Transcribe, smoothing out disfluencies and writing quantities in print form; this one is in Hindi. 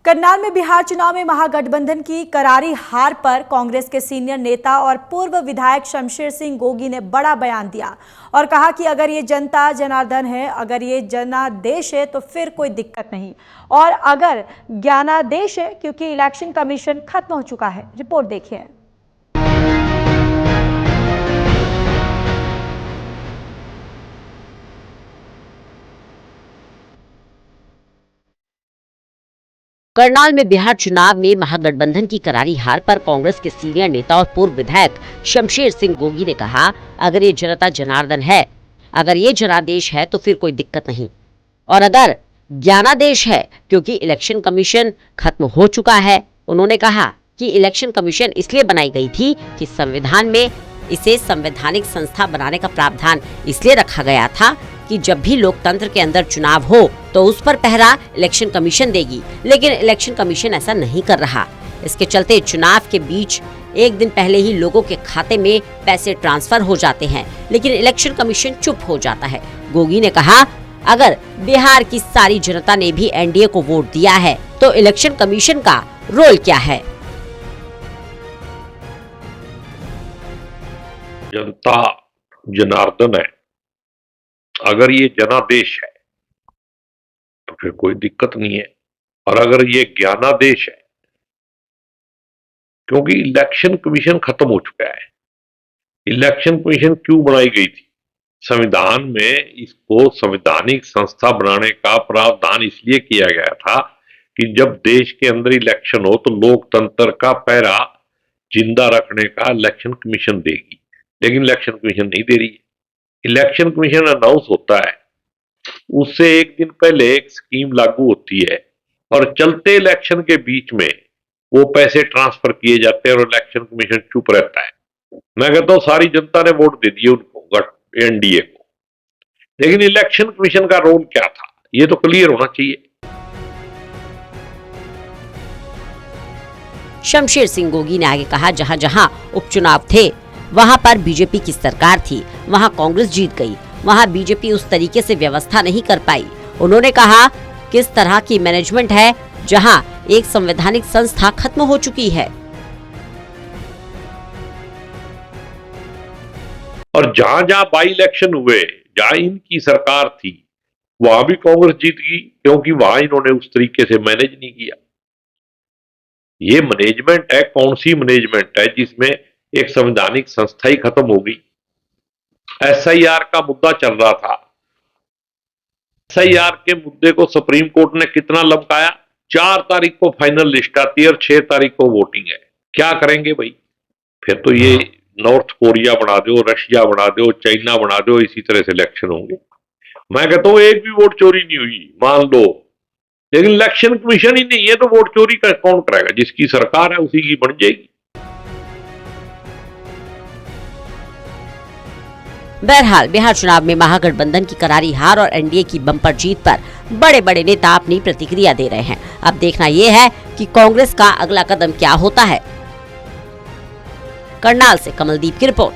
करनाल में बिहार चुनाव में महागठबंधन की करारी हार पर कांग्रेस के सीनियर नेता और पूर्व विधायक शमशेर सिंह गोगी ने बड़ा बयान दिया और कहा कि अगर ये जनता जनार्दन है, अगर ये जनादेश है तो फिर कोई दिक्कत नहीं, और अगर ज्ञानादेश है क्योंकि इलेक्शन कमीशन खत्म हो चुका है। रिपोर्ट देखिए। करनाल में बिहार चुनाव में महागठबंधन की करारी हार पर कांग्रेस के सीनियर नेता और पूर्व विधायक शमशेर सिंह गोगी ने कहा, अगर ये जनता जनार्दन है, अगर ये जनादेश है तो फिर कोई दिक्कत नहीं, और अगर ज्ञानादेश है क्योंकि इलेक्शन कमीशन खत्म हो चुका है। उन्होंने कहा कि इलेक्शन कमीशन इसलिए बनाई गई थी कि संविधान में इसे संवैधानिक संस्था बनाने का प्रावधान इसलिए रखा गया था कि जब भी लोकतंत्र के अंदर चुनाव हो तो उस पर पहरा इलेक्शन कमीशन देगी, लेकिन इलेक्शन कमीशन ऐसा नहीं कर रहा। इसके चलते चुनाव के बीच एक दिन पहले ही लोगों के खाते में पैसे ट्रांसफर हो जाते हैं, लेकिन इलेक्शन कमीशन चुप हो जाता है। गोगी ने कहा, अगर बिहार की सारी जनता ने भी एनडीए को वोट दिया है तो इलेक्शन कमीशन का रोल क्या है। जनता जनार्दन है, अगर ये जनादेश है तो फिर कोई दिक्कत नहीं है, और अगर ये ज्ञानादेश है क्योंकि इलेक्शन कमीशन खत्म हो चुका है। इलेक्शन कमीशन क्यों बनाई गई थी? संविधान में इसको संवैधानिक संस्था बनाने का प्रावधान इसलिए किया गया था कि जब देश के अंदर इलेक्शन हो तो लोकतंत्र का पहरा जिंदा रखने का इलेक्शन कमीशन देगी, लेकिन इलेक्शन कमीशन नहीं दे रही है। इलेक्शन कमीशन अनाउंस होता है, उससे एक दिन पहले एक स्कीम लागू होती है और चलते इलेक्शन के बीच में वो पैसे ट्रांसफर किए जाते हैं और इलेक्शन कमीशन चुप रहता है। मैं कहता हूं सारी जनता ने वोट दे दिए उनको, एनडीए को, लेकिन इलेक्शन कमीशन का रोल क्या था ये तो क्लियर होना चाहिए। शमशेर सिंह गोगी ने आगे कहा, जहां जहां उपचुनाव थे वहां पर बीजेपी की सरकार थी, वहां कांग्रेस जीत गई, वहां बीजेपी उस तरीके से व्यवस्था नहीं कर पाई। उन्होंने कहा, किस तरह की मैनेजमेंट है जहां एक संवैधानिक संस्था खत्म हो चुकी है। और जहां जहां बाई इलेक्शन हुए, जहां इनकी सरकार थी, वहां भी कांग्रेस जीत गई क्योंकि वहां इन्होंने उस तरीके से मैनेज नहीं किया। ये मैनेजमेंट है, कौन सी मैनेजमेंट है जिसमें एक संवैधानिक संस्था ही खत्म हो गई। एसआईआर का मुद्दा चल रहा था, एसआईआर के मुद्दे को सुप्रीम कोर्ट ने कितना लपकाया। 4 तारीख को फाइनल लिस्ट आती है और 6 तारीख को वोटिंग है। क्या करेंगे भाई? फिर तो ये नॉर्थ कोरिया बना दो, रशिया बना दो, चाइना बना दो, इसी तरह से इलेक्शन होंगे। मैं कहता हूं एक भी वोट चोरी नहीं हुई मान लो, लेकिन इलेक्शन कमीशन ही नहीं है तो वोट चोरी का कौन करेगा? जिसकी सरकार है उसी की बन जाएगी। बहरहाल बिहार चुनाव में महागठबंधन की करारी हार और एनडीए की बम्पर जीत पर बड़े बड़े नेता अपनी प्रतिक्रिया दे रहे हैं। अब देखना यह है कि कांग्रेस का अगला कदम क्या होता है। करनाल से कमलदीप की रिपोर्ट।